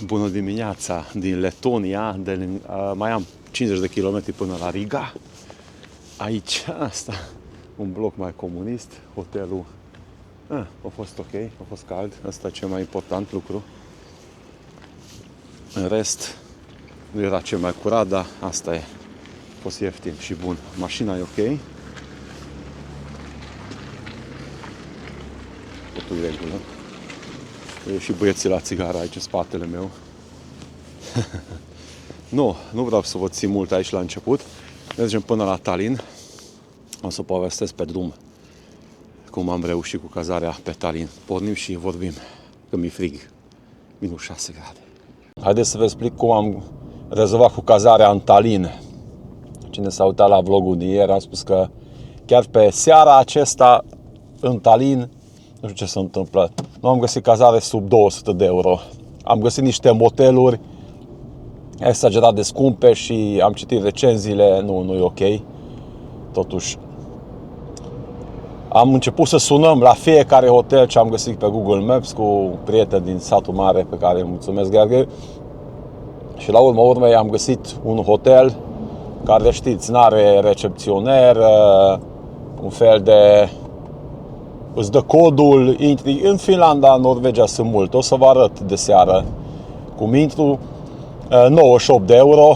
Bună dimineața din Letonia, mai am 50 de kilometri până la Riga. Aici, asta, un bloc mai comunist, hotelul. A fost ok, a fost cald, asta e cel mai important lucru. În rest, nu era cel mai curat, dar asta e. A fost ieftin și bun. Mașina e ok. Totul e regulă. E și băieții la țigară aici în spatele meu. Nu vreau să vă țin mult aici la început. Mergem până la Tallinn. O să povestesc pe drum cum am reușit cu cazarea pe Tallinn. Pornim și vorbim, că mi-e frig. Minus 6 grade. Haideți să vă explic cum am rezolvat cu cazarea în Tallinn. Cine s-a uitat la vlogul din ieri, am spus că chiar pe seara acesta în Tallinn, nu știu ce se întâmplă, nu am găsit cazare sub 200 de euro. Am găsit niște moteluri exagerat de scumpe și am citit recenziile, nu e ok. Totuși, am început să sunăm la fiecare hotel ce am găsit pe Google Maps cu prieteni din satul mare pe care îi mulțumesc, Gheorghe. Și la urma urmei am găsit un hotel care, știți, n-are recepționer, un fel de... îți dă codul, intri. În Finlanda, în Norvegia sunt multe, o să vă arăt de seară cum intru. 98 de euro,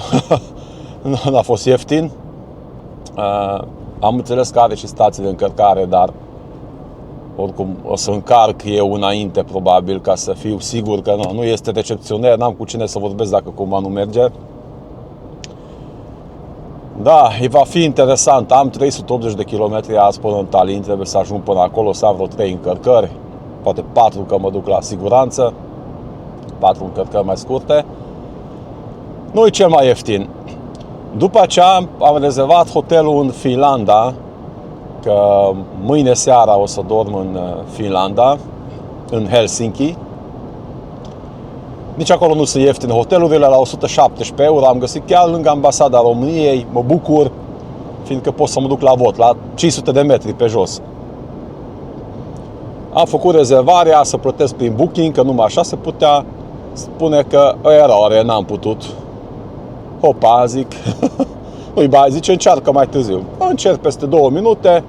n-a fost ieftin. Am înțeles că are și stații de încărcare, dar oricum o să încarc eu înainte probabil ca să fiu sigur că nu este recepționer, n-am cu cine să vorbesc dacă cumva nu merge. Da, va fi interesant. Am 380 de kilometri azi până în Tallinn, trebuie să ajung până acolo, să am vreo 3 încărcări, poate 4 că mă duc la siguranță, 4 încărcări mai scurte. Nu e cel mai ieftin. După aceea am rezervat hotelul în Finlanda, că mâine seara o să dorm în Finlanda, în Helsinki. Nici acolo nu sunt ieftine hotelurile, la 117 euro. Am găsit chiar lângă ambasada României, mă bucur, fiindcă pot să mă duc la vot, la 500 de metri pe jos. Am făcut rezervarea, să plătesc prin Booking, că numai așa se putea. Spune că eroare, n-am putut. Hopa, zic, nu-i bai, zice, încearcă mai târziu. Încerc peste 2 minute,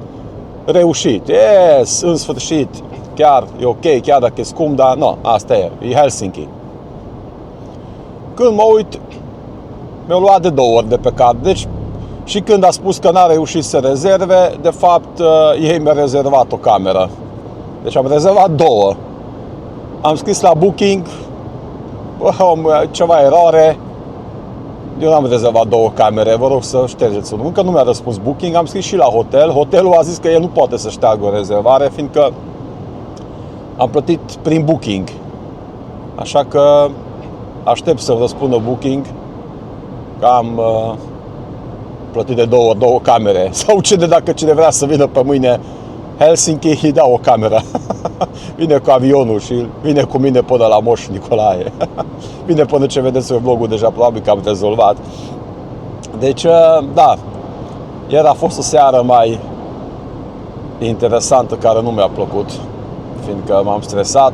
reușit, yes, în sfârșit, chiar e ok, chiar dacă e scump, dar nu, asta e Helsinki. Când mă uit, mi-au luat de 2 ori de pe card, deci și când a spus că n-a reușit să rezerve, de fapt, ei mi-au rezervat o cameră. Deci am rezervat 2. Am scris la Booking, ceva eroare. Eu n-am rezervat 2 camere, vă rog să ștergeți unul. Încă nu mi-a răspuns Booking, am scris și la hotel. Hotelul a zis că el nu poate să șteargă o rezervare, fiindcă am plătit prin Booking. Așa că aștept să răspundă Booking că am plătit de 2 camere. Sau dacă cine vrea să vină pe mâine Helsinki, îi dau o cameră. Vine cu avionul și vine cu mine până la Moș Nicolae. Vine până ce vedeți vlogul, deja probabil că am rezolvat. Deci, da, ieri a fost o seară mai interesantă care nu mi-a plăcut, fiindcă m-am stresat.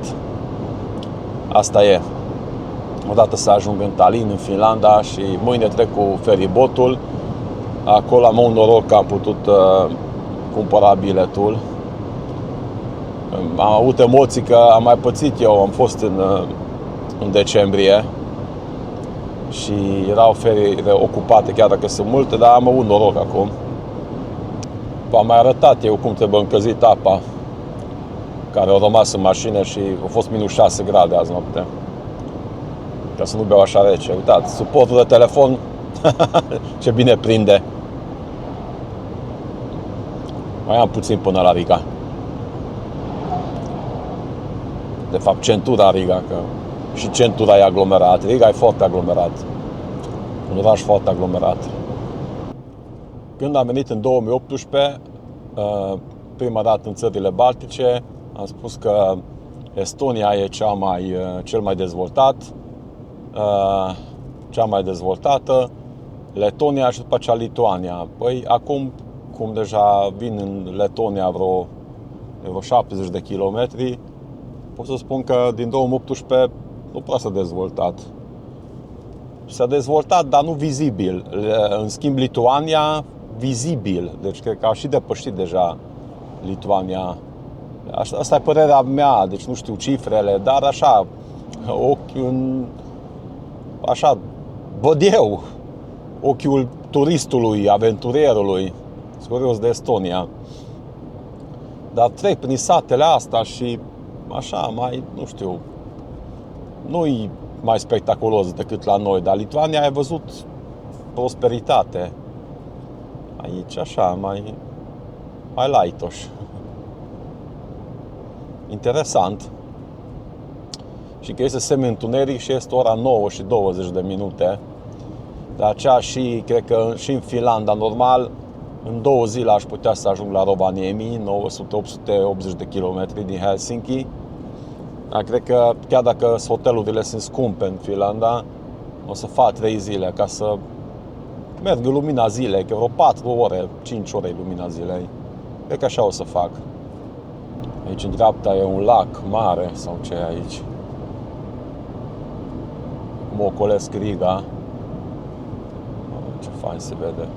Asta e. Odată să ajung în Tallinn, în Finlanda, și mâine trec cu feribotul. Acolo am un noroc că am putut cumpăra biletul. Am avut emoții că am mai pățit eu, am fost în decembrie și erau feriile ocupate, chiar dacă sunt multe, dar am avut noroc acum. V-am mai arătat eu cum trebuie încălzit apa care au rămas în mașină și a fost minus 6 grade azi noapte. Ca să nu beau așa rece. Uitați, suportul de telefon ce bine prinde. Mai am puțin până la Riga. De fapt, centura Riga, că și centura e aglomerat. Riga e foarte aglomerat. Un oraș foarte aglomerat. Când am venit în 2018, prima dată în țările Baltice, am spus că Estonia e cel mai dezvoltat, cea mai dezvoltată, Letonia și după aceea Lituania. Păi acum, cum deja vin în Letonia vreo 70 de kilometri, pot să spun că din 2018 nu prea s-a dezvoltat. S-a dezvoltat, dar nu vizibil. În schimb, Lituania, vizibil. Deci cred că a și depășit deja Lituania. Asta e părerea mea, deci nu știu cifrele, dar așa, așa văd eu, ochiul turistului, aventurierului. Sunt curios de Estonia. Dar trec prin satele astea și așa, mai, nu știu, nu-i mai spectaculos decât la noi, dar Lituania ai văzut prosperitate. Aici așa, mai light-oș. Interesant. Și că este semi-întuneric și este ora 9 și 20 de minute. De aceea și, cred că și în Finlanda, normal, în 2 zile aș putea să ajung la Rovaniemi, 900-880 de kilometri din Helsinki. Dar cred că, chiar dacă hotelurile sunt scumpe în Finlanda, o să fac 3 zile ca să merg în lumina zilei, că vreo 4 ore, 5 ore e lumina zilei. Cred că așa o să fac. Aici în dreapta e un lac mare, sau ce e aici. Mă ocolesc Riga. Ce fain se vede.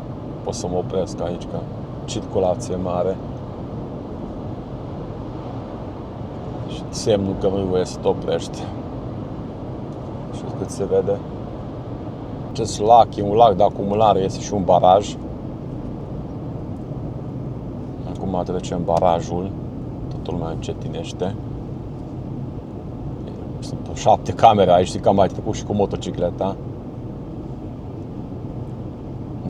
Pot să mă opresc aici, ca circulație mare. Și semnul că nu-i voie să te oprești. Și cât se vede. Acest lac e un lac de acumulare, este și un baraj. Acum trecem barajul. Toată lumea încetinește. Sunt 7 camere aici, știi că am mai trecut și cu motocicleta.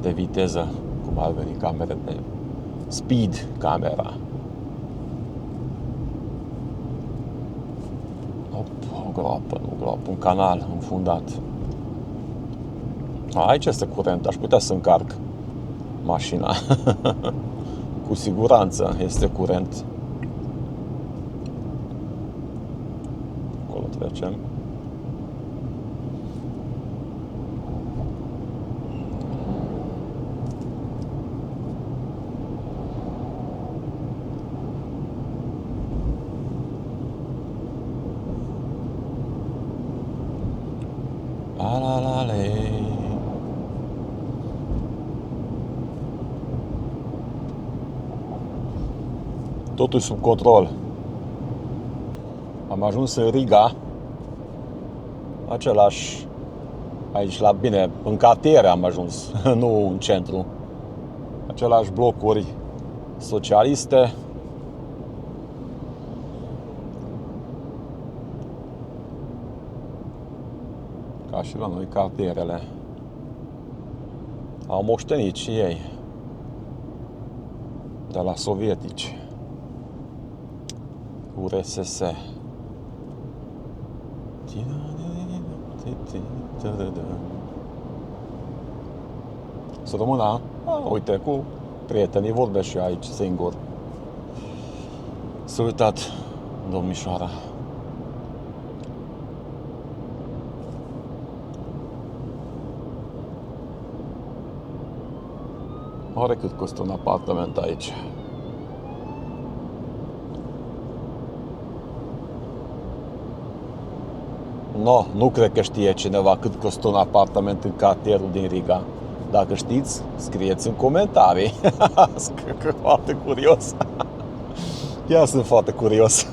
De viteză, cum ar veni camere de speed camera. O groapă, un canal înfundat. Aici este curent, aș putea să încarc mașina. Cu siguranță este curent. Acolo trecem. Totul sub control. Am ajuns în Riga. Același, aici la bine, în cartiere am ajuns, nu în centru. Același blocuri socialiste. Ca și la noi cartierele. Au moștenit și ei de la sovietici. URSS. Să rămână, uite, cu prietenii vorbesc și aici singur. S-a uitat domnișoara. Oare cât costă un apartament aici? No, nu cred că știe cineva cât costă un apartament în cartierul din Riga. Dacă știți, scrieți în comentarii. Sunt foarte curios. Chiar sunt foarte curios.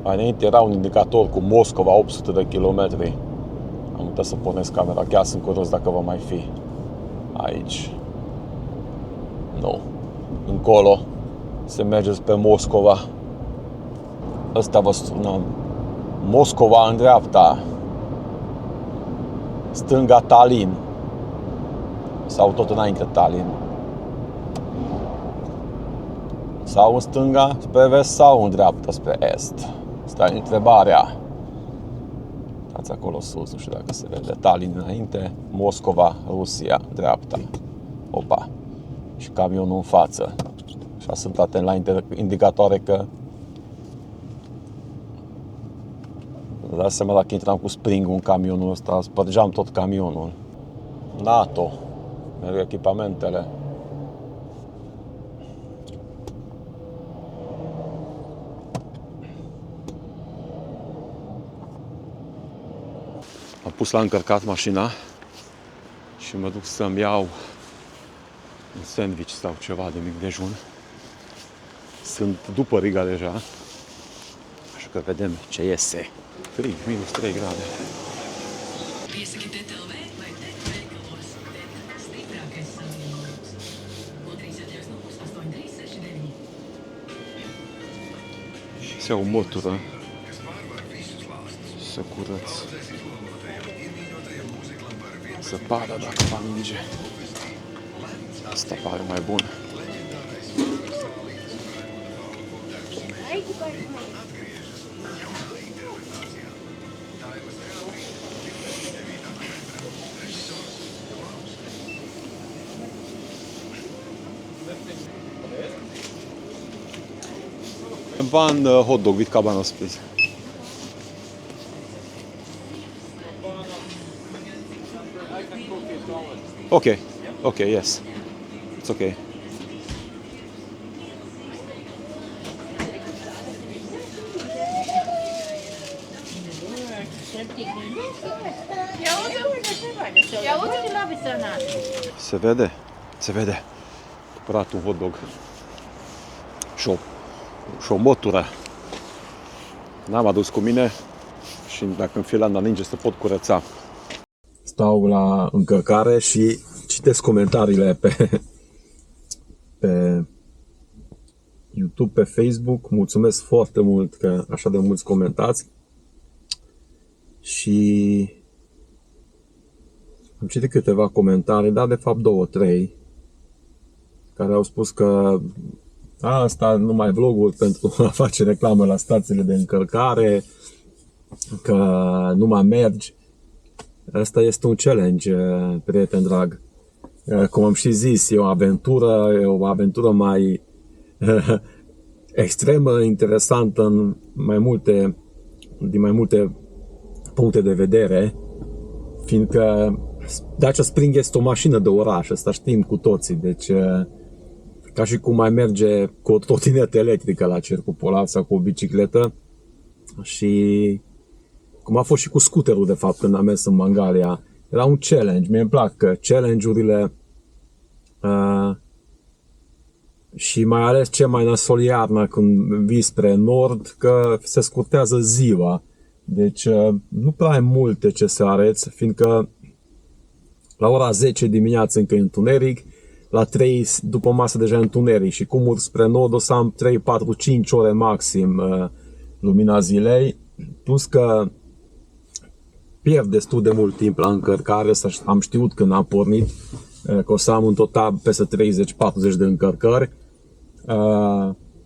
Mai înainte era un indicator cu Moscova 800 de kilometri. Am uitat să pornesc camera. Chiar sunt curios dacă va mai fi aici. Nu. Încolo se merge spre Moscova. Ăsta vă sună. Moscova în dreapta. Stânga Tallinn. Sau tot înainte Tallinn. Sau în stânga spre vest sau în dreapta spre est. Asta e întrebarea. Uitați acolo sus, nu știu dacă se vede. Tallinn înainte, Moscova, Rusia, dreapta. Opa. Și camionul în față. Și sunt atent la indicatoare că vă dați seama dacă intram cu spring-ul în camionul ăsta, spărgeam tot camionul. NATO. Merg echipamentele. pus la încărcat mașina și mă duc să-mi iau un sandwich sau ceva de mic dejun. Sunt după Riga deja, așa că vedem ce iese. Frig, minus 3 grade. Se iau o motură să curăț zăpada dacă va ninge. Asta pare mai bun. One hot dog with cabanos, please. Okay, okay, yes, it's okay. Se vede, se vede. Cumpărat un hot dog și o motură. N-am adus cu mine și dacă în Finlanda ninge să pot curăța. Stau la încărcare și citesc comentariile pe YouTube, pe Facebook. Mulțumesc foarte mult că așa de mulți comentați. Și am citit câteva comentarii, dar de fapt 2-3, care au spus că asta numai vloguri pentru a face reclamă la stațiile de încărcare, că nu mai mergi. Asta este un challenge, prieten drag. Cum am și zis, e o aventură mai extremă, interesantă din mai multe puncte de vedere, fiindcă Dacia Spring este o mașină de oraș, asta știm cu toții, deci ca și cum mai merge cu o trotinetă electrică la Cercul Polar sau cu o bicicletă, și cum a fost și cu scuterul de fapt când am mers în Mangalia. Era un challenge, mie îmi plac challenge-urile și mai ales ce mai nasol iarna când vii spre nord, că se scurtează ziua. Deci nu prea ai multe ce să arăți, fiindcă la ora 10 dimineață încă e întuneric, la 3 după masă deja e întuneric și cum urc spre nord o să am 3, 4, 5 ore maxim lumina zilei, plus că pierd destul de mult timp la încărcare. Am știut când am pornit că o să am în total peste 30-40 de încărcări.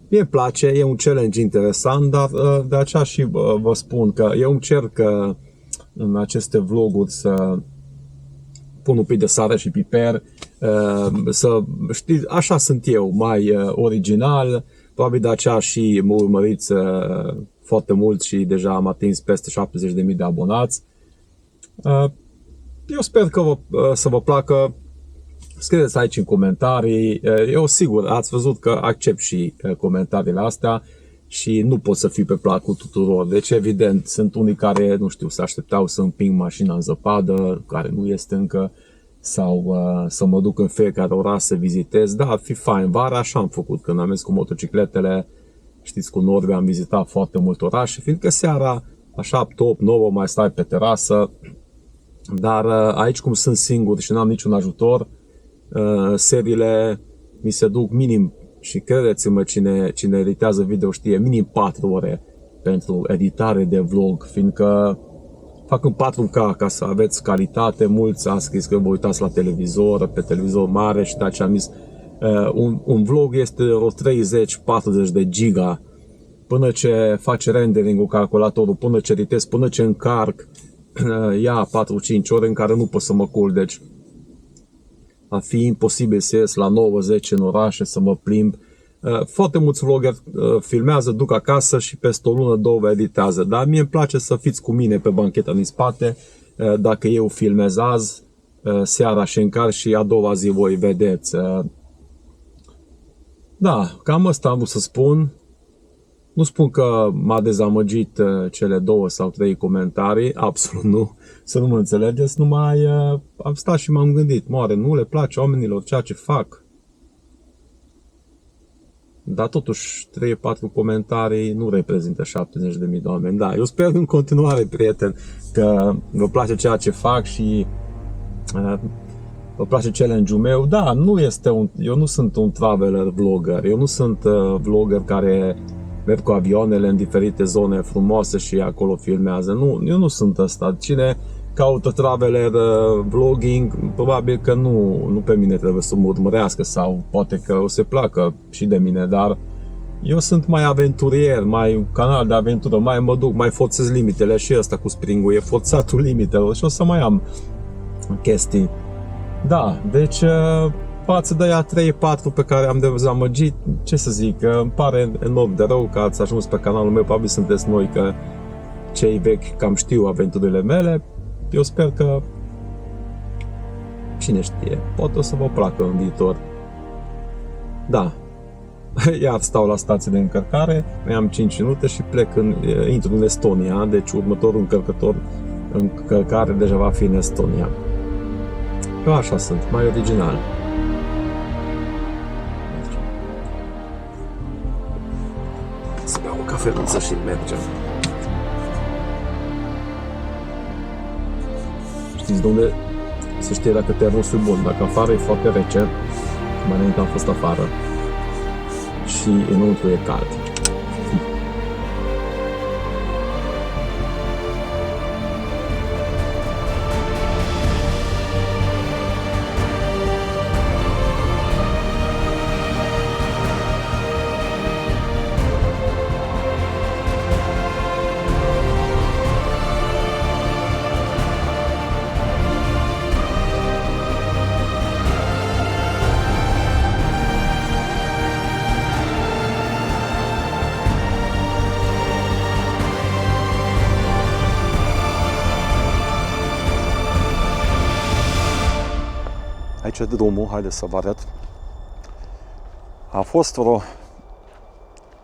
Mie îmi place, e un challenge interesant, dar de aceea și vă spun că eu încerc în aceste vloguri să pun un pic de sare și piper, să știți, așa sunt eu, mai original. Probabil de aceea și mă urmăriți foarte mult și deja am atins peste 70.000 de abonați. Eu sper că să vă placă. Scrieți aici în comentarii. Eu sigur, ați văzut că accept și comentariile astea și nu pot să fiu pe placul tuturor. Deci evident, sunt unii care, nu știu, se așteptau să împing mașina în zăpadă, care nu este încă, sau să mă duc în fiecare oraș să vizitez. Da, ar fi fain. Vara așa am făcut când am mers cu motocicletele. Știți, cu Norve am vizitat foarte mult orașe, fiindcă seara, la 7, 8, 9, mai stai pe terasă. Dar aici, cum sunt singur și n-am niciun ajutor, seriile mi se duc minim, și credeți-mă, cine editează video știe, minim 4 ore pentru editare de vlog, fiindcă fac în 4K ca să aveți calitate. Mulți a scris că vă uitați la televizor, pe televizor mare, și de aceea am zis un vlog este o 30-40 de giga până ce face rendering-ul calculatorul, până ce editez, până ce încarc, ia 4-5 ore în care nu pot să mă culc. Deci ar fi imposibil să ies la 9-10 în orașe, să mă plimb. Foarte mulți vloggeri filmează, duc acasă și peste o lună, 2 vă editează. Dar mie îmi place să fiți cu mine pe bancheta din spate. Dacă eu filmez azi, seara și încarc și a doua zi voi vedeți. Da, cam asta am vrut să spun. Nu spun că m-a dezamăgit cele 2 sau 3 comentarii, absolut nu, să nu mă înțelegeți, numai am stat și m-am gândit, moare, nu le place oamenilor ceea ce fac. Dar totuși 3-4 comentarii nu reprezintă 70.000 de oameni. Da, eu sper în continuare, prieteni, că vă place ceea ce fac și vă place challenge-ul meu. Da, eu nu sunt un traveler vlogger, eu nu sunt vlogger care merg cu avioanele în diferite zone frumoase și acolo filmează. Nu, eu nu sunt ăsta. Cine caută traveler vlogging, probabil că nu pe mine trebuie să mă urmărească sau poate că o să placă și de mine, dar eu sunt mai aventurier, mai un canal de aventură, mai mă duc, mai forțez limitele și ăsta cu springul e forțatul limitelor și o să mai am chestii. Da, deci față de aia 3-4 pe care am dezamăgit, ce să zic, îmi pare enorm de rău că ați ajuns pe canalul meu, probabil sunteți noi că cei vechi cam știu aventurile mele. Eu sper că, cine știe, poate o să vă placă în viitor. Da, iar stau la stație de încărcare, mai am 5 minute și intru în Estonia, deci următorul încărcare deja va fi în Estonia. Eu așa sunt, mai original. Să beau o cafeluță și mergem. Știți de unde se știe dacă termosul e bun? Dacă afară e foarte rece, mai înainte am fost afară, și înăuntru e cald. Aici e drumul, haideți să vă arăt. A fost vreo...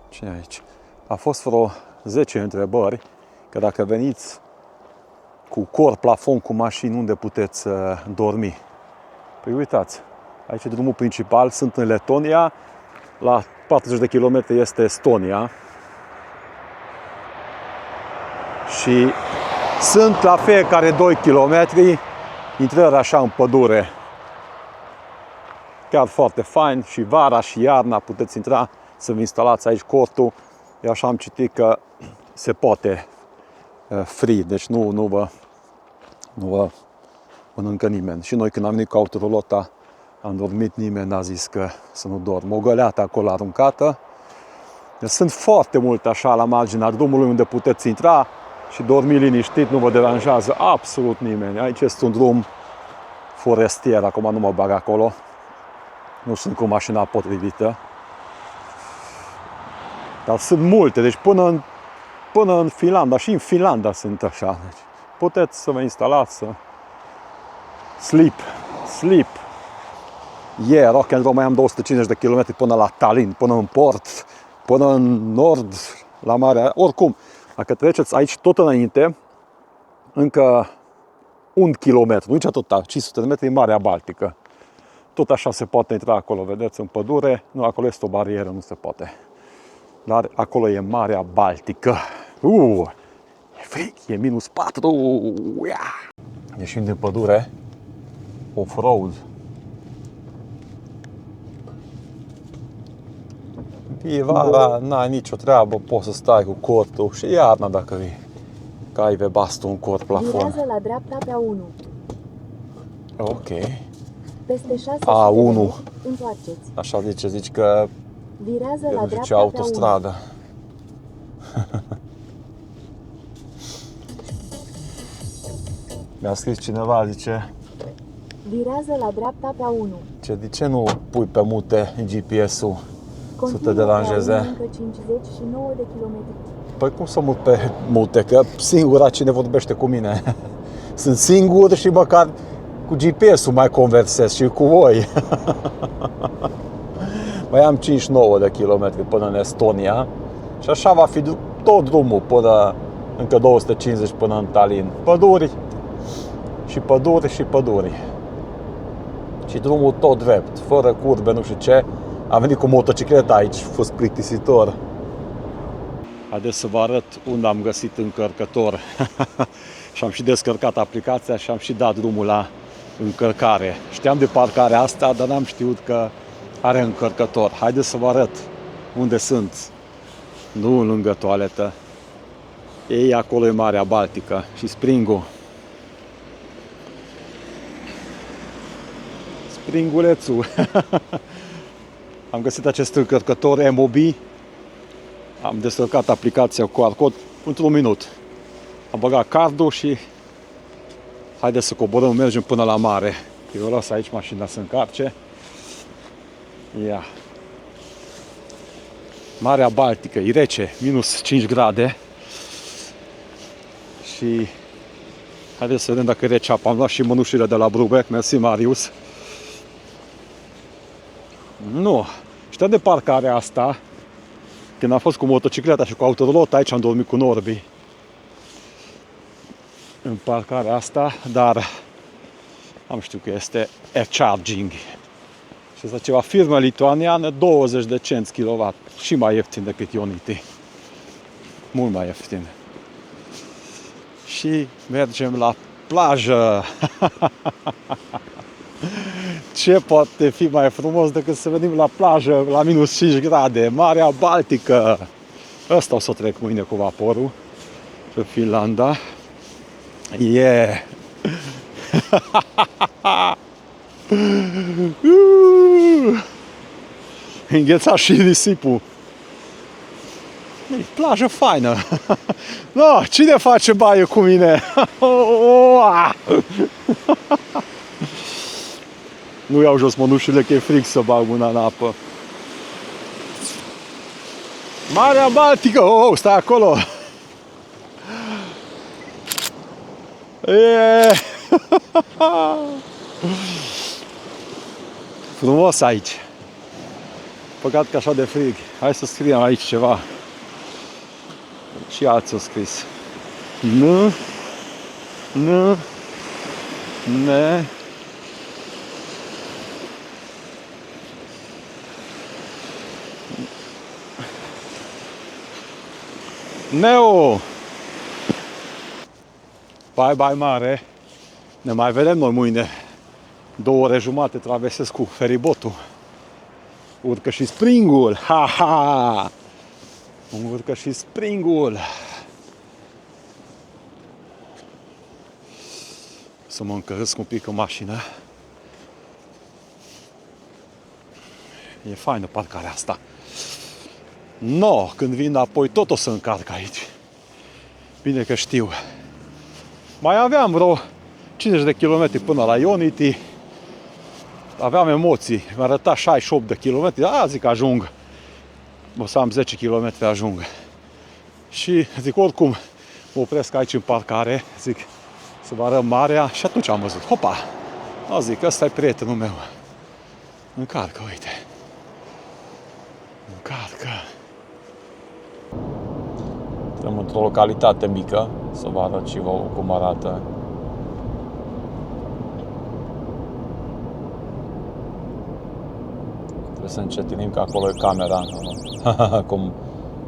ce e aici? A fost vreo 10 întrebări, că dacă veniți cu cor plafon cu mașini, unde puteți dormi? Păi uitați, aici e drumul principal, sunt în Letonia, la 40 de km este Estonia. Și sunt la fiecare 2 km intrări așa în pădure. Chiar foarte fain, și vara și iarna puteți intra să vă instalați aici cortul. Eu așa am citit că se poate free, deci nu vă mănâncă nimeni. Și noi când am venit cu autorolota am dormit, nimeni n-a zis că să nu dorm. O găleată acolo aruncată. Deci sunt foarte multe așa la marginea drumului unde puteți intra și dormi liniștit, nu vă deranjează absolut nimeni. Aici este un drum forestier, acum nu mă bag acolo. Nu sunt cu mașina potrivită. Dar sunt multe, deci până în Finlanda, și în Finlanda sunt așa. Deci puteți să vă instalați, să sleep. Rock and roll, mai am 250 de km până la Tallinn, până în port, până în nord, la mare. Oricum, dacă treceți aici tot înainte, încă 1 kilometru, nici atâta, 500 de metri, Marea Baltică. Tot așa se poate intra acolo, vedeți, în pădure. Nu, acolo este o barieră, nu se poate. Dar acolo e Marea Baltică. E frig, e -4. Ieșim din pădure, off-road. E vara, n-ai nicio treabă, poți să stai cu cortul, și iarna dacă vii. Că ai pe bastul un cort plafon. Virează la dreapta pe A1. Ok. Peste 6 A1. Întoarceți. Așa zici că Virează la dreapta ce autostradă. Mi-a scris cineva, zice, Virează la dreapta pe A1. de ce nu pui pe mute GPS-ul să te deranjeze? Încă 59 de kilometri. Păi cum să mut pe mute? Că singura cine vorbește cu mine. Sunt singur și măcar cu GPS-ul mai conversez și cu voi. Mai am 59 de kilometri până în Estonia. Și așa va fi tot drumul până încă 250 până în Tallinn. Păduri și păduri și păduri. Și drumul tot drept, fără curbe, nu știu ce. Am venit cu motocicleta aici, a fost plictisitor. Haideți să vă arăt unde am găsit încărcător. Și am și descărcat aplicația și am și dat drumul la încărcare. Știam de parcarea asta, dar n-am știut că are încărcător. Haideți să vă arăt unde sunt. Nu lângă toaletă. Ei, acolo e Marea Baltică și Springul. Springulețul. Am găsit acest încărcător MOB. Am descărcat aplicația cu QR code într-un minut. Am băgat cardul și haideți să coborăm, mergem până la mare. Eu las aici mașina să încarce. Ia. Marea Baltică, e rece, minus 5 grade. Și haideți să vedem dacă e rece apa. Am luat și mănușile de la Brubeck, mersi Marius. Nu, știa de parcarea asta. Când am fost cu motocicleta și cu autorolot, aici am dormit cu Norbi. În parcarea asta, dar am știut că este Air Charging. Și asta ceva firmă lituaniană, 20 de cenți kW. Și mai ieftin decât Ionity. Mult mai ieftin. Și mergem la plajă. Ce poate fi mai frumos decât să venim la plajă la minus 5 grade, Marea Baltică. Ăsta o să trec mâine cu vaporul pe Finlanda. Yeah! Îngheța și nisipul. E plajă faină. No, cine face baie cu mine? Nu iau jos mănușile că e frig să bag mâna în apă. Marea Baltică! Oh, stai acolo! Yeah. Frumos aici. Păcat că așa de frig. Hai să scriem aici ceva. Și alții au scris. Nu. Nu. Ne. Neo! Bye bye mare! Ne mai vedem noi mâine. 2 ore jumate traversez cu feribotul. Urcă și Springul! Ha ha! Urcă și Springul! Să mă încăresc un pic în mașină. E faină parcarea asta. No, când vin apoi tot o să încarc aici. Bine că știu. Mai aveam vreo 50 de kilometri până la Ionity. Aveam emoții. Mi-a arătat 68 de kilometri. Zic ajung. O să am 10 km ajung. Și zic oricum mă opresc aici în parcare. Zic să vă arăt marea. Și atunci am văzut. Hopa! Zic, ăsta e prietenul meu. Încarcă, uite. Încarcă. Suntem într-o localitate mică, să vă arăt și vouă cum arată. Trebuie să încetinim că acolo e camera, cum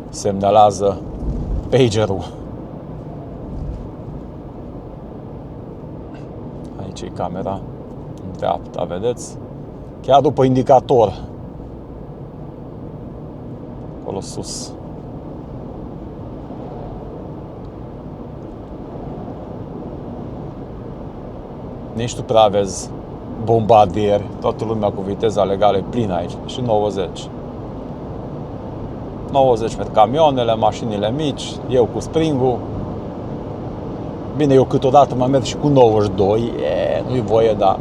semnalează pagerul. Aici e camera, în dreapta, vedeți? Chiar după indicator. Acolo sus. Nici tu prea vezi bombardieri, toată lumea cu viteza legală e plină aici, și 90. 90 pe camioanele, mașinile mici, eu cu Springul. Bine, eu câteodată mai merg și cu 92, nu-i voie, dar...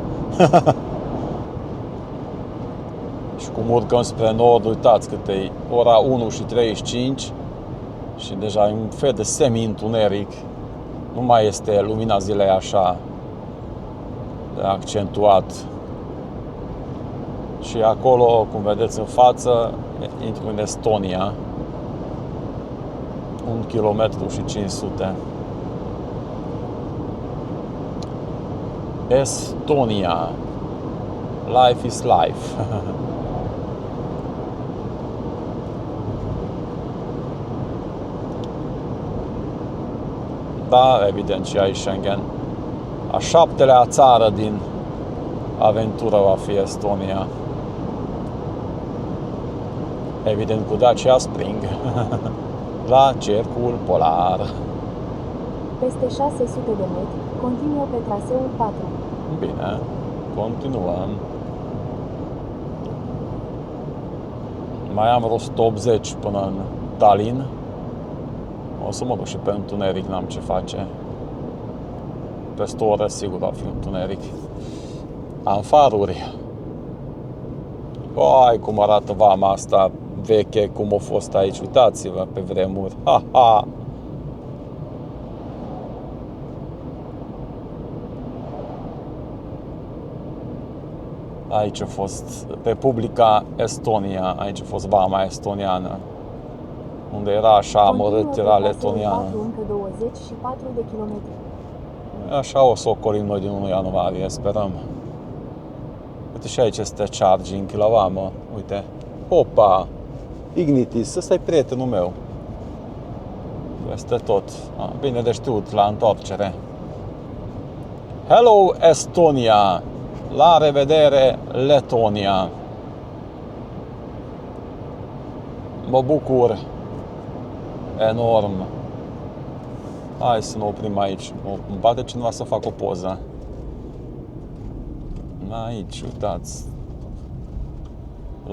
Și cum urcăm spre nord, uitați cât e ora 1 și 35 și deja e un fel de semi-întuneric. Nu mai este lumina zilei așa de accentuat. Și acolo, cum vedeți în față, intru în Estonia. 1 km și 500. Estonia. Life is life. Da, evident, și aici Schengen. A 7-lea țară din aventură va fi Estonia. Evident cu Dacia Spring. La cercul polar. Peste 600 de metri, continuă pe traseul 4. Bine, continuăm. Mai am vreo 180 până în Tallinn. O să mă duc și pe întuneric, n-am ce face. Peste o oră sigur va fi întuneric. Am faruri. Ai, cum arată vama asta veche, cum a fost aici. Uitați-vă pe vremuri. Ha, ha! Aici a fost Republica Estonia, aici a fost vama estoniană. Unde era așa amărât, era letoniană. Încă 24 de kilometri. Așa o să ocolim noi din 1 ianuarie, sperăm. Uite și aici este charging la vamă, uite. Opa! Ignitis, ăsta e prietenul meu. Este tot. Bine de știut, la întoarcere. Hello, Estonia! La revedere, Letonia! Mă bucur enorm. Hai să ne oprim aici. Îmi bate cineva să fac o poză. Aici, uitați.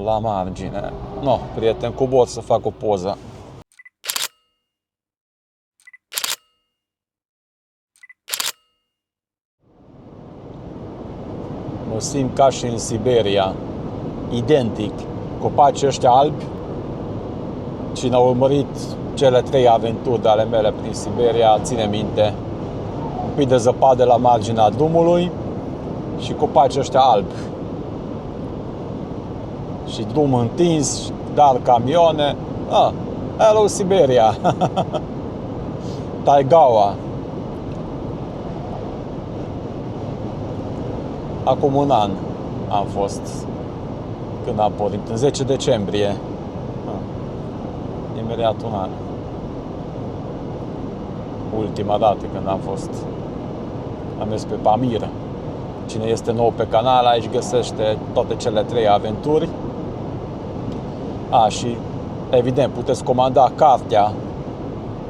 La margine. No, prieten, cobor să fac o poză. Mă simt ca și în Siberia. Identic. Copacii ăștia albi. Cine a urmărit cele 3 aventuri ale mele prin Siberia, ține minte. Un pic de zăpadă la marginea drumului și copacii ăștia albi. Și drum întins, dar camioane. Hello Siberia! Taigaua. Acum un an am fost, când am pornit, în 10 decembrie. Imediat un an. Ultima dată când am fost. Am mers pe Pamir. Cine este nou pe canal, aici găsește toate cele 3 aventuri. Și evident puteți comanda cartea.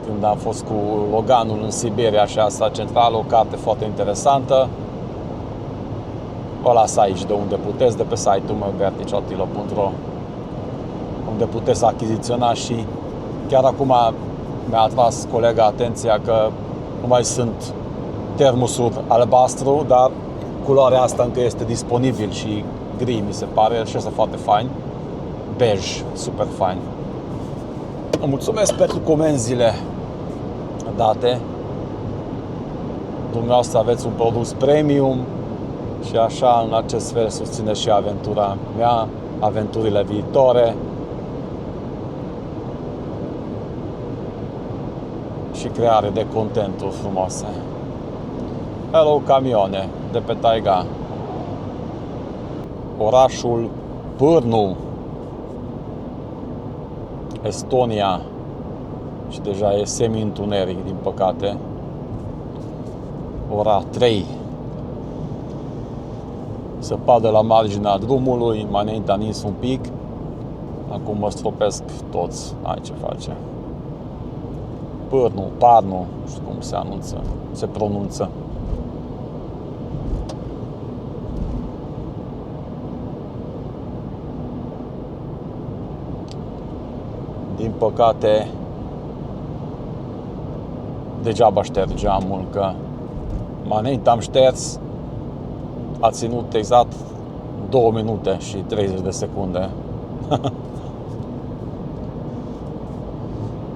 Când am fost cu Loganul în Siberia și asta centrală, o carte foarte interesantă. O las aici de unde puteți, de pe site-ul meu berticiotilo.ro, unde puteți achiziționa. Și chiar acum mi-a atras colega atenția că nu mai sunt termosul albastru, dar culoarea asta încă este disponibil și gri, mi se pare, și este foarte fain. Bej, super fain. Îmi mulțumesc pentru comenzile date. Dumneavoastră aveți un produs premium și așa, în acest fel, susține și aventura mea, aventurile viitoare. Și creare de contenturi frumoase. Hello, camioane de pe taiga. Orașul Pârnu, Estonia. Și deja e semi-întuneric, din păcate. Ora 3. Zăpadă la marginea drumului, mai înainte a nins un pic. Acum mă stropesc toți. Hai, ce face. Pârnu, Parnu, nu știu cum se anunță, se pronunță. Din păcate, degeaba șterg geamul, că mai înainte am șters, a ținut exact 2 minute și 30 de secunde.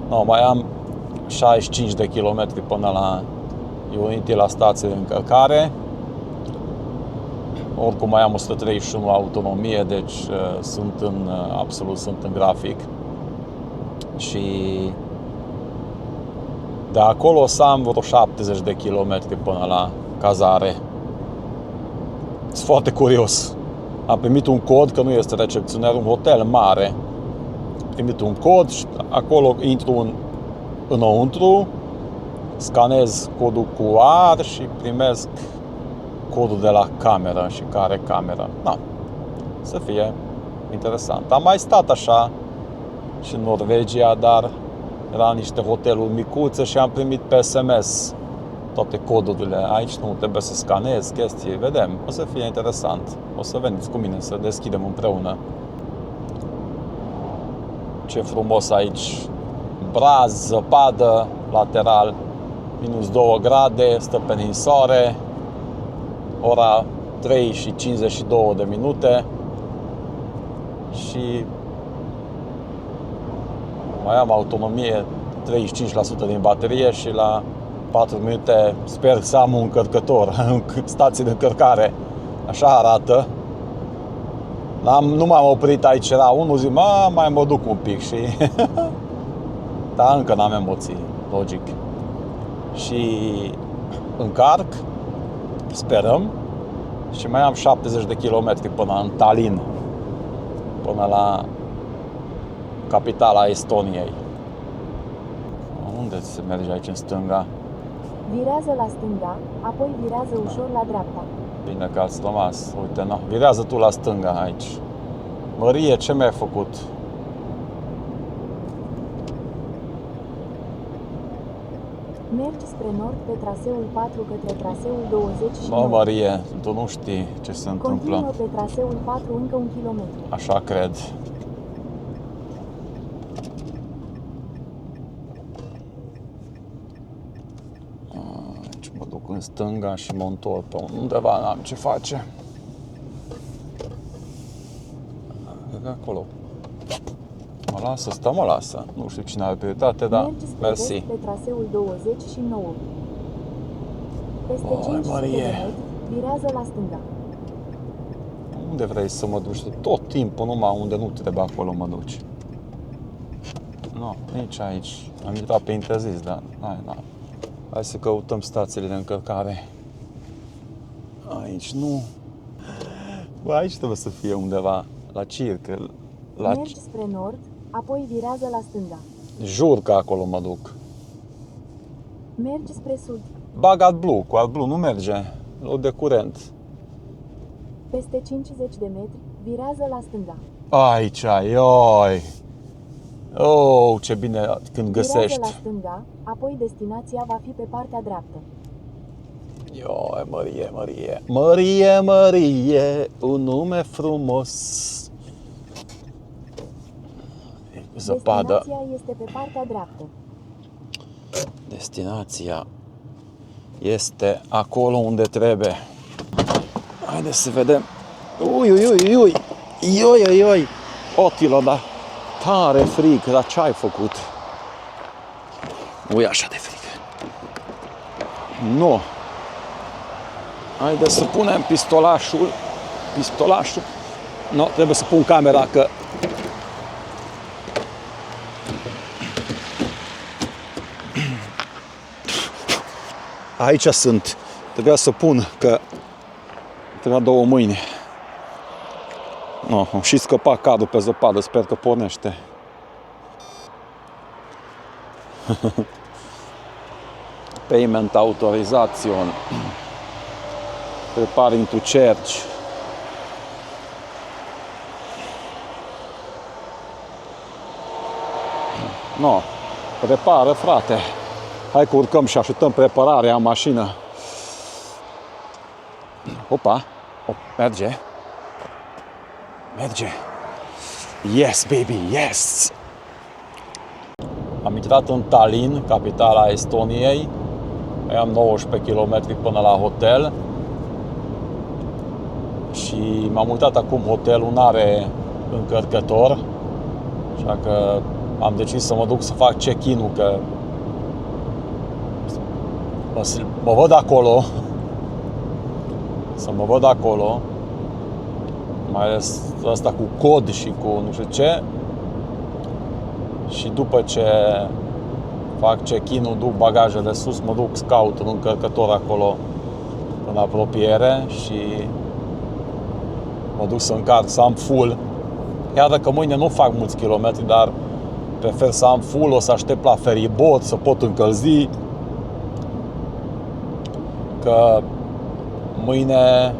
No, mai am 65 de kilometri până la Unity, la stație de încărcare. Oricum mai am 131 la autonomie, deci absolut sunt în grafic. Și De acolo o să am vreo 70 de kilometri până la cazare. Sunt foarte curios. Am primit un cod, că nu este recepționer, un hotel mare. Am primit un cod și acolo intru înăuntru, scanez codul QR și primesc codul de la cameră și care cameră. Da, să fie interesant. Am mai stat așa și în Norvegia, dar era niște hoteluri micuțe și am primit pe SMS toate codurile. Aici nu trebuie să scanez chestii. Vedem, o să fie interesant. O să veniți cu mine să deschidem împreună. Ce frumos aici. Braz, zăpadă, lateral, minus 2 grade, stă pe ninsoare. Ora 3 și 52 de minute. Și mai am autonomie 35% din baterie și la 4 minute sper să am un încărcător, stație de încărcare. Așa arată. Nu m-am oprit aici, era unul, zic, mai mă duc un pic și dar încă n-am emoții, logic. Și încarc, sperăm, și mai am 70 de kilometri până în Tallinn, până la capitala Estoniei. Unde se merge aici în stânga? Virează la stânga, apoi virează ușor la dreapta. Bine că ați rămas. Uite, no. Virează tu la stânga aici. Mărie, ce mi-ai făcut? Mergi spre nord pe traseul 4 către traseul 29. Mărie, tu nu știi ce se întâmplă. Continuă pe traseul 4 încă 1 km. Așa cred. Aici mă duc în stânga și mă întorc pe undeva, n-am ce face. De acolo. Mă lasă, mă lasă. Nu știu cine are prioritate, dar mersi. Pe traseul 29. Peste 500 de Marie. metri, virează la stânga. Unde vrei să mă duci? Tot timpul, numai unde nu trebuie, acolo mă duci. Nu, nici aici. Am intrat pe interzis, dar hai să căutăm stațiile de încărcare. Aici nu. Bă, aici trebuie să fie undeva la circ. Mergi spre nord, apoi virează la stânga. Jur că acolo mă duc. Mergi spre sud. Bag AdBlue, cu AdBlue nu merge. Loc de curent. Peste 50 de metri, virează la stânga. Aici, ioi. Oh, ce bine când găsești. Virează la stânga, apoi destinația va fi pe partea dreaptă. Ioi, Mărie, Mărie, un nume frumos. Zăpadă. Destinația este pe partea dreaptă. Destinația este acolo unde trebuie. Haideți să vedem. Ui. Otilo, da. Tare frig, dar ce ai făcut? Ui, așa de frig. Nu. Haideți să punem pistolașul. Nu, trebuie să pun camera, că aici sunt. Trebuia să pun, că trebuia 2 mâini. No, am și scăpat cadrul pe zăpadă, sper că pornește. Payment authorization. Preparing to church. No, prepară, frate. Hai că urcăm și așteptăm prepararea în mașină. Opa, merge. Yes, baby, yes! Am intrat în Tallinn, capitala Estoniei. Mai am 19 km până la hotel. Și m-am uitat acum, hotelul n-are încărcător. Așa că am decis să mă duc să fac check-in-ul, că mă văd acolo. Să mă văd acolo. Mai ales asta cu cod și cu nu știu ce. Și după ce fac check-in-ul, duc bagajele sus, mă duc scout în încărcător acolo în apropiere și mă duc să încarc, să am full. Chiar dacă mâine nu fac mulți kilometri, dar prefer să am full, o să aștept la feribot, să pot încălzi. Că mâine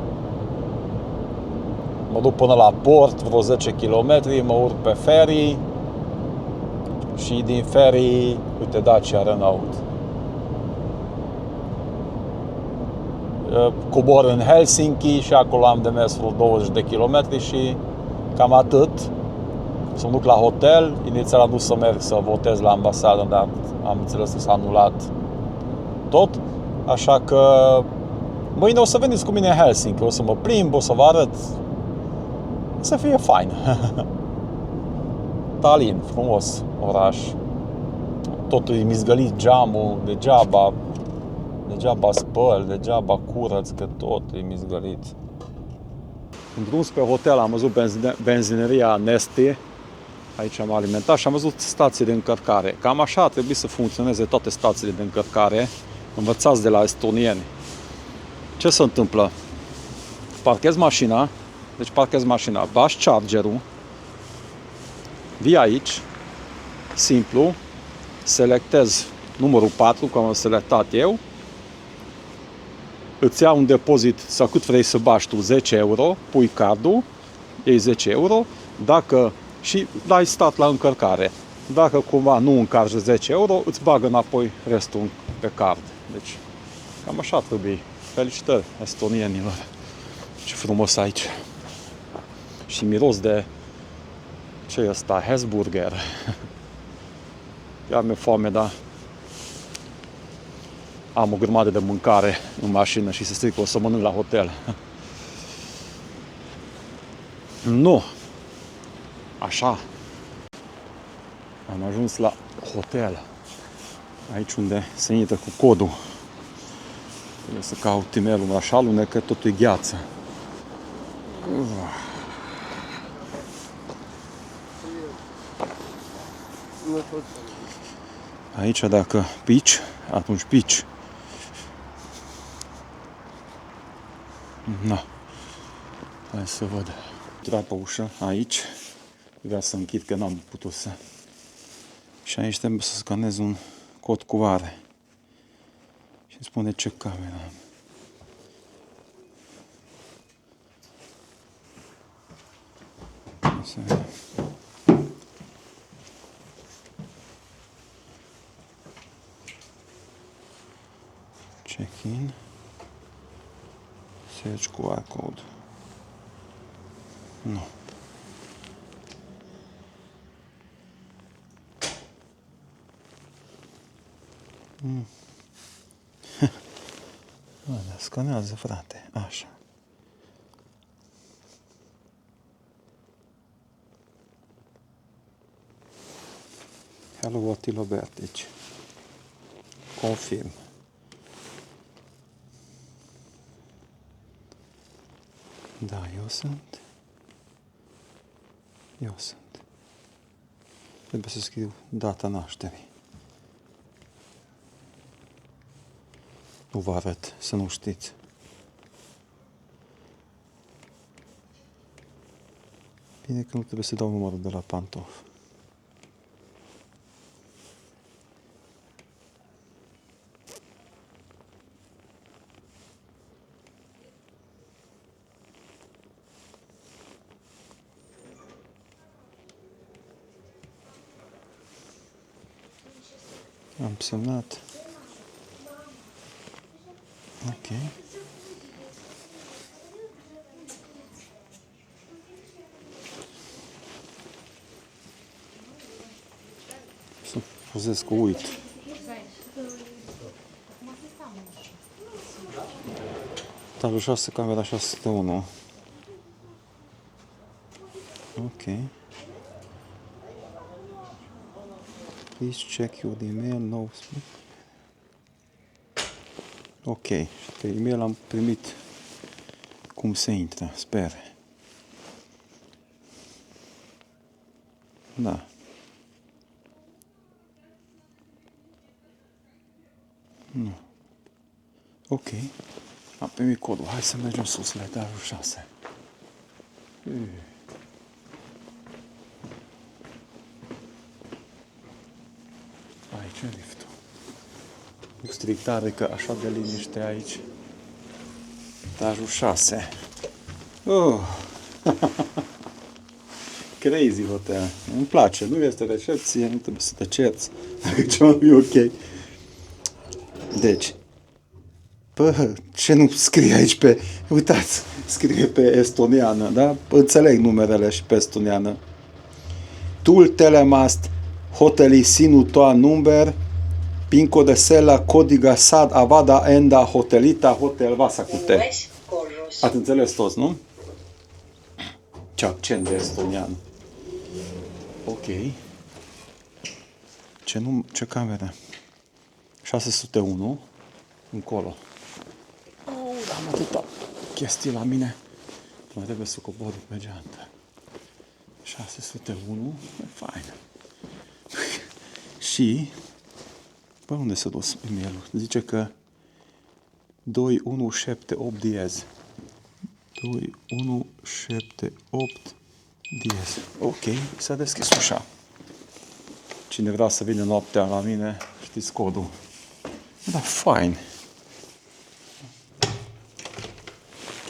mă duc până la port, vreo 10 km, mă urc pe ferry și din ferry, uite, Dacia Renault. Cobor în Helsinki și acolo am de mers vreo 20 de km și cam atât. Să mă duc la hotel. Inițial am dus să merg să votez la ambasadă, dar am înțeles că s-a anulat tot. Așa că mâine o să veniți cu mine în Helsinki, o să mă plimb, o să vă arăt. O să fie fain. Tallinn, frumos oraș. Totul e mizgălit geamul, degeaba spăl, degeaba curăț, că tot e mizgălit. În drum spre hotel am văzut benzineria Neste. Aici am alimentat și am văzut stații de încărcare. Cam așa ar trebui să funcționeze toate stațiile de încărcare, învățați de la estonieni. Ce se întâmplă? Parchezi mașina, bași chargerul, vii aici, simplu, selectezi numărul 4, cum am selectat eu, îți ia un depozit sau cât vrei să bași tu, 10 euro, pui cardul, iei 10 euro, dacă și dai start la încărcare. Dacă cumva nu încarci 10 euro, îți bagă înapoi restul pe card. Deci, cam așa trebuie. Felicitări estonienilor. Ce frumos aici. Și miros de ce e ăsta? Hesburger. Chiar mi-e foame, dar am o grămadă de mâncare în mașină și se strică, o să mănânc la hotel. Nu. Așa. Am ajuns la hotel. Aici unde se intră cu codul. Trebuie să caut email-ul, așa lunecă, totul e gheață. Aici dacă pici, atunci pici. No. Hai să văd. Intra pe ușă, aici. Trebuia să închid că n-am putut să. Și aici trebuie să scanez un cod QR. Și îmi spune ce cameră am. Să vedem. Check-in. Search QR code. Nu. Scanează, frate. Așa. Hello, Attila Bertici. Confirm. Da, eu sunt. Trebuie să scriu data nașterii. Nu vă arăt, să nu știți. Bine că nu trebuie să dau numărul de la pantof. Am semnat. Ok. Să pozez că uit. Etajul 6, camera 601. Ok. Please check your email. No. Ok. Pe e-mail am primit cum se intră, sper. Da. Nu. Ok. Am primit codul. Hai să mergem sus la etajul 6. Aici e liftul. Nu stric tare că așa de liniște aici. Etajul 6. Oh. Crazy hotel. Îmi place. Nu este recepție, nu trebuie să te cerți. Dacă ceva nu e ok. Deci, ce nu scrie aici pe... Uitați, scrie pe estoniană, da? Înțeleg numerele și pe estoniană. Tul telemast hoteli sinu toa number pinko de sela codiga sad avada enda hotelita hotel Vasakute. Ați înțeles toți, nu? Ce accent de estonian. Ok. Ce cameră? 601 încolo. Am atâta chestii la mine. Mai trebuie să cobor pe geantă. 601, e fain. Și pe unde s-a dus e-mailul? Zice că 2178 diez. 2178 diez. Ok, s-a deschis ușa. Cine vrea să vină noaptea la mine, știți codul. Da, fain.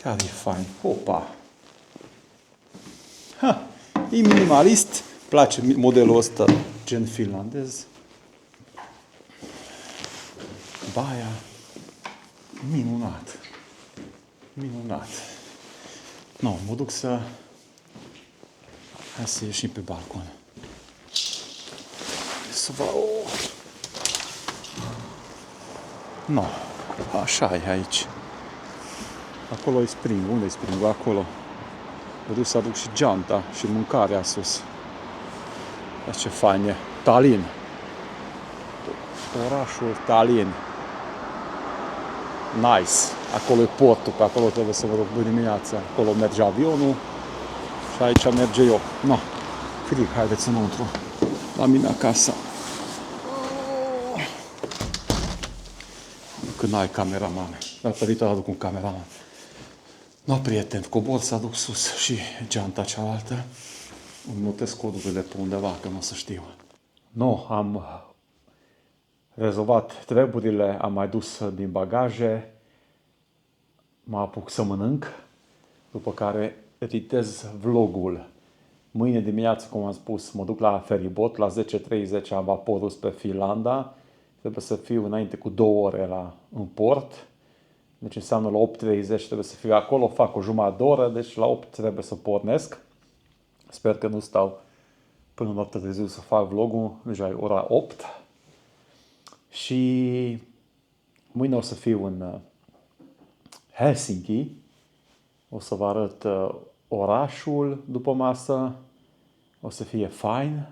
Chiar e fain. Opa! Ha! E minimalist. Place modelul ăsta, gen finlandez. Baia. Minunat. Minunat. No, mă duc să... Hai să ieșim pe balcon. Să vă... No, așa e aici. Acolo e spring. Unde e springul? Acolo. Mă duc să aduc și geanta și mâncarea sus. Asta ce fain e. Tallinn. Orașul Tallinn. Nice. Acolo e portul, pe acolo trebuie să mă duc dimineața. Acolo merge avionul și aici merge eu. No, frig, haideți înăuntru. La mine acasă. Când n-ai cameraman. Data viitoare aduc un cameraman. No, prieten, cobor să aduc sus și geanta cealaltă. Îmi notez codurile pe undeva, că nu o să știu. No, am rezolvat treburile, am mai dus din bagaje, mă apuc să mănânc, după care editez vlogul. Mâine dimineață, cum am spus, mă duc la feribot, la 10:30 am vaporul spre Finlanda. Trebuie să fiu înainte cu 2 ore în port. Deci înseamnă la 8:30 trebuie să fiu acolo, fac o jumătate de oră, deci la 8 trebuie să pornesc. Sper că nu stau până noaptea târziu să fac vlogul, deja e ora 8. Și mâine o să fiu în Helsinki, o să vă arăt orașul după masă, o să fie fain,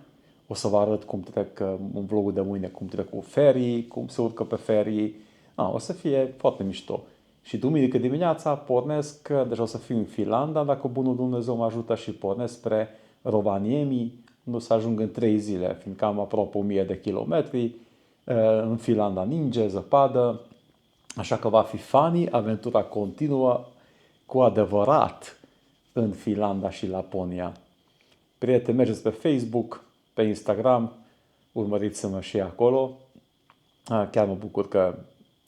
o să vă arăt cum trec în vlogul de mâine, cum trec cu ferii, cum se urcă pe ferii, o să fie foarte mișto. Și duminică dimineața pornesc, deja o să fiu în Finlanda, dacă bunul Dumnezeu mă ajută, și pornesc spre Rovaniemi, unde o să ajung în 3 zile, fiindcă am aproape 1000 de kilometri. În Finlanda ninge, zăpadă, așa că va fi funny, aventura continuă cu adevărat în Finlanda și Laponia. Prieteni, mergeți pe Facebook, pe Instagram, urmăriți-mă și acolo. Chiar mă bucur că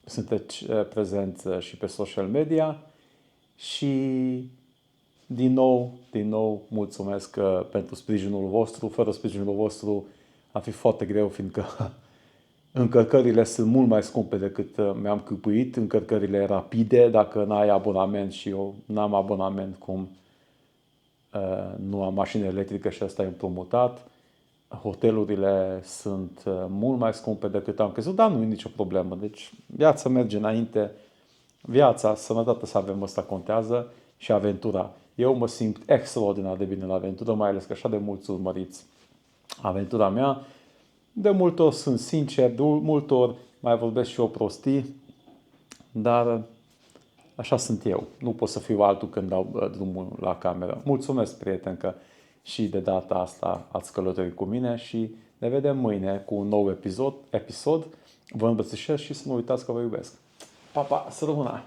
sunteți prezenți și pe social media și din nou mulțumesc pentru sprijinul vostru. Fără sprijinul vostru ar fi foarte greu, fiindcă încărcările sunt mult mai scumpe decât mi-am câpuit, încărcările rapide, dacă n-ai abonament, și eu n-am abonament, cum nu am mașină electrică și asta e împrumutat. Hotelurile sunt mult mai scumpe decât am crezut, dar nu e nicio problemă. Deci viața merge înainte, viața, sănătatea să avem, asta contează, și aventura. Eu mă simt extraordinar de bine la aventură, mai ales că așa de mulți urmăriți aventura mea. De multe ori sunt sincer, de multe ori mai vorbesc și eu prostii, dar așa sunt eu. Nu pot să fiu altul când dau drumul la cameră. Mulțumesc, prieten, că și de data asta ați călătorit cu mine și ne vedem mâine cu un nou episod. Vă îmbrățișez și să nu uitați că vă iubesc. Pa, pa, să rămână!